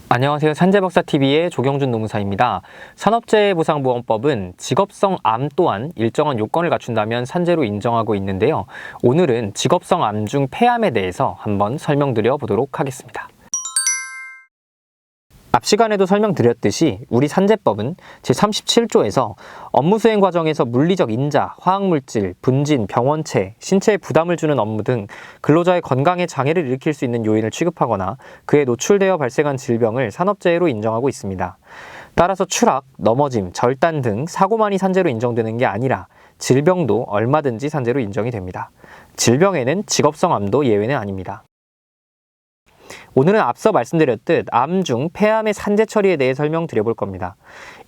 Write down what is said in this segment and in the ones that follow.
안녕하세요. 산재박사TV의 조경준 노무사입니다. 산업재해보상보험법은 직업성 암 또한 일정한 요건을 갖춘다면 산재로 인정하고 있는데요. 오늘은 직업성 암 중 폐암에 대해서 한번 설명드려 보도록 하겠습니다. 앞 시간에도 설명드렸듯이 우리 산재법은 제37조에서 업무 수행 과정에서 물리적 인자, 화학물질, 분진, 병원체, 신체에 부담을 주는 업무 등 근로자의 건강에 장애를 일으킬 수 있는 요인을 취급하거나 그에 노출되어 발생한 질병을 산업재해로 인정하고 있습니다. 따라서 추락, 넘어짐, 절단 등 사고만이 산재로 인정되는 게 아니라 질병도 얼마든지 산재로 인정이 됩니다. 질병에는 직업성 암도 예외는 아닙니다. 오늘은 앞서 말씀드렸듯 암 중 폐암의 산재 처리에 대해 설명드려 볼 겁니다.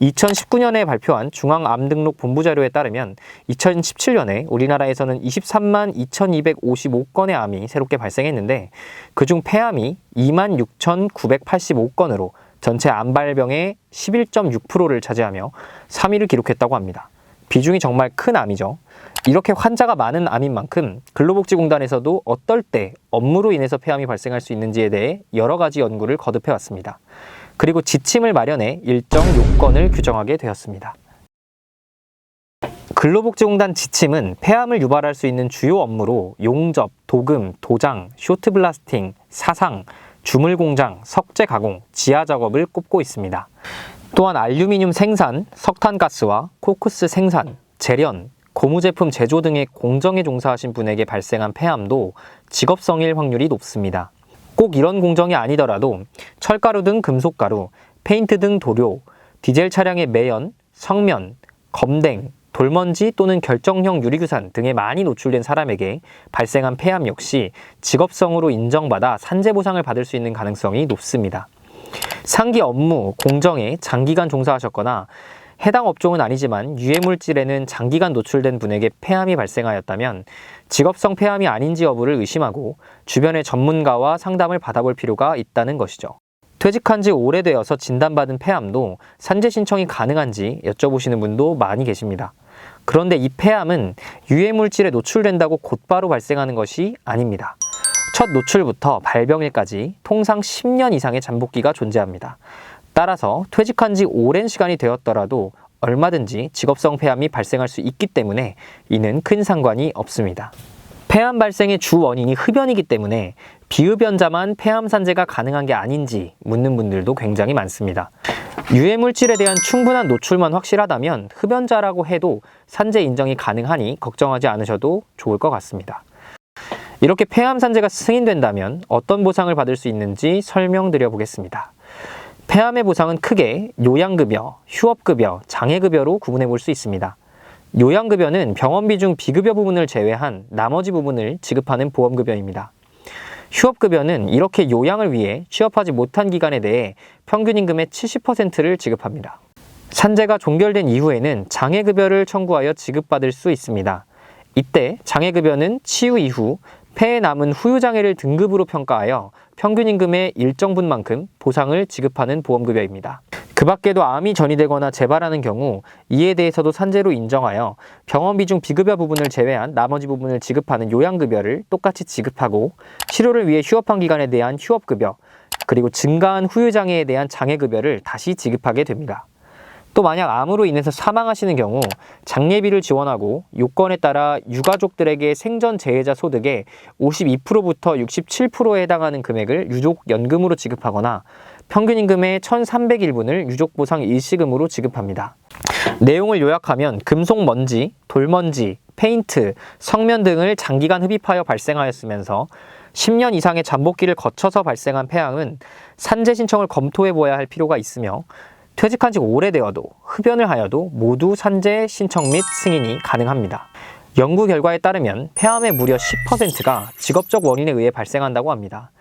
2019년에 발표한 중앙암등록본부 자료에 따르면 2017년에 우리나라에서는 23만 2255건의 암이 새롭게 발생했는데 그중 폐암이 26,985건으로 전체 암 발병의 11.6%를 차지하며 3위를 기록했다고 합니다. 비중이 정말 큰 암이죠. 이렇게 환자가 많은 암인 만큼 근로복지공단에서도 어떨 때 업무로 인해서 폐암이 발생할 수 있는지에 대해 여러 가지 연구를 거듭해 왔습니다. 그리고 지침을 마련해 일정 요건을 규정하게 되었습니다. 근로복지공단 지침은 폐암을 유발할 수 있는 주요 업무로 용접, 도금, 도장, 쇼트블라스팅, 사상, 주물공장, 석재 가공, 지하 작업을 꼽고 있습니다. 또한 알루미늄 생산, 석탄가스와 코크스 생산, 재련, 고무제품 제조 등의 공정에 종사하신 분에게 발생한 폐암도 직업성일 확률이 높습니다. 꼭 이런 공정이 아니더라도 철가루 등 금속가루, 페인트 등 도료, 디젤 차량의 매연, 성면, 검댕, 돌먼지 또는 결정형 유리규산 등에 많이 노출된 사람에게 발생한 폐암 역시 직업성으로 인정받아 산재보상을 받을 수 있는 가능성이 높습니다. 상기 업무, 공정에 장기간 종사하셨거나 해당 업종은 아니지만 유해물질에는 장기간 노출된 분에게 폐암이 발생하였다면 직업성 폐암이 아닌지 여부를 의심하고 주변의 전문가와 상담을 받아볼 필요가 있다는 것이죠. 퇴직한 지 오래되어서 진단받은 폐암도 산재 신청이 가능한지 여쭤보시는 분도 많이 계십니다. 그런데 이 폐암은 유해물질에 노출된다고 곧바로 발생하는 것이 아닙니다. 첫 노출부터 발병일까지 통상 10년 이상의 잠복기가 존재합니다. 따라서 퇴직한 지 오랜 시간이 되었더라도 얼마든지 직업성 폐암이 발생할 수 있기 때문에 이는 큰 상관이 없습니다. 폐암 발생의 주 원인이 흡연이기 때문에 비흡연자만 폐암 산재가 가능한 게 아닌지 묻는 분들도 굉장히 많습니다. 유해물질에 대한 충분한 노출만 확실하다면 흡연자라고 해도 산재 인정이 가능하니 걱정하지 않으셔도 좋을 것 같습니다. 이렇게 폐암 산재가 승인된다면 어떤 보상을 받을 수 있는지 설명드려 보겠습니다. 폐암의 보상은 크게 요양급여, 휴업급여, 장애급여로 구분해 볼 수 있습니다. 요양급여는 병원비 중 비급여 부분을 제외한 나머지 부분을 지급하는 보험급여입니다. 휴업급여는 이렇게 요양을 위해 취업하지 못한 기간에 대해 평균 임금의 70%를 지급합니다. 산재가 종결된 이후에는 장애급여를 청구하여 지급받을 수 있습니다. 이때 장애급여는 치유 이후 폐에 남은 후유장애를 등급으로 평가하여 평균 임금의 일정 분만큼 보상을 지급하는 보험급여입니다. 그 밖에도 암이 전이되거나 재발하는 경우 이에 대해서도 산재로 인정하여 병원비 중 비급여 부분을 제외한 나머지 부분을 지급하는 요양급여를 똑같이 지급하고 치료를 위해 휴업한 기간에 대한 휴업급여, 그리고 증가한 후유장애에 대한 장애급여를 다시 지급하게 됩니다. 또 만약 암으로 인해서 사망하시는 경우 장례비를 지원하고 요건에 따라 유가족들에게 생전 재해자 소득의 52%부터 67%에 해당하는 금액을 유족연금으로 지급하거나 평균 임금의 1,301분을 유족보상 일시금으로 지급합니다. 내용을 요약하면 금속먼지, 돌먼지, 페인트, 성면 등을 장기간 흡입하여 발생하였으면서 10년 이상의 잠복기를 거쳐서 발생한 폐암은 산재 신청을 검토해 보아야 할 필요가 있으며 퇴직한 지 오래되어도 흡연을 하여도 모두 산재 신청 및 승인이 가능합니다. 연구 결과에 따르면 폐암의 무려 10%가 직업적 원인에 의해 발생한다고 합니다.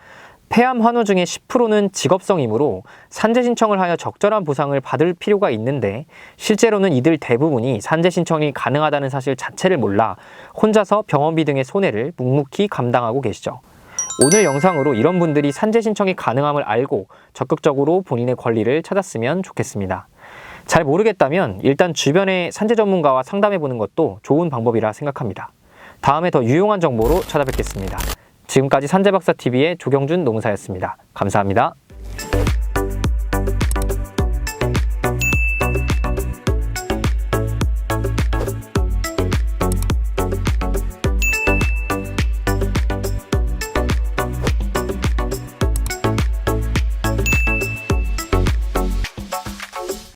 폐암 환우 중에 10%는 직업성이므로 산재 신청을 하여 적절한 보상을 받을 필요가 있는데 실제로는 이들 대부분이 산재 신청이 가능하다는 사실 자체를 몰라 혼자서 병원비 등의 손해를 묵묵히 감당하고 계시죠. 오늘 영상으로 이런 분들이 산재 신청이 가능함을 알고 적극적으로 본인의 권리를 찾았으면 좋겠습니다. 잘 모르겠다면 일단 주변의 산재 전문가와 상담해보는 것도 좋은 방법이라 생각합니다. 다음에 더 유용한 정보로 찾아뵙겠습니다. 지금까지 산재박사TV의 조경준 노무사였습니다. 감사합니다.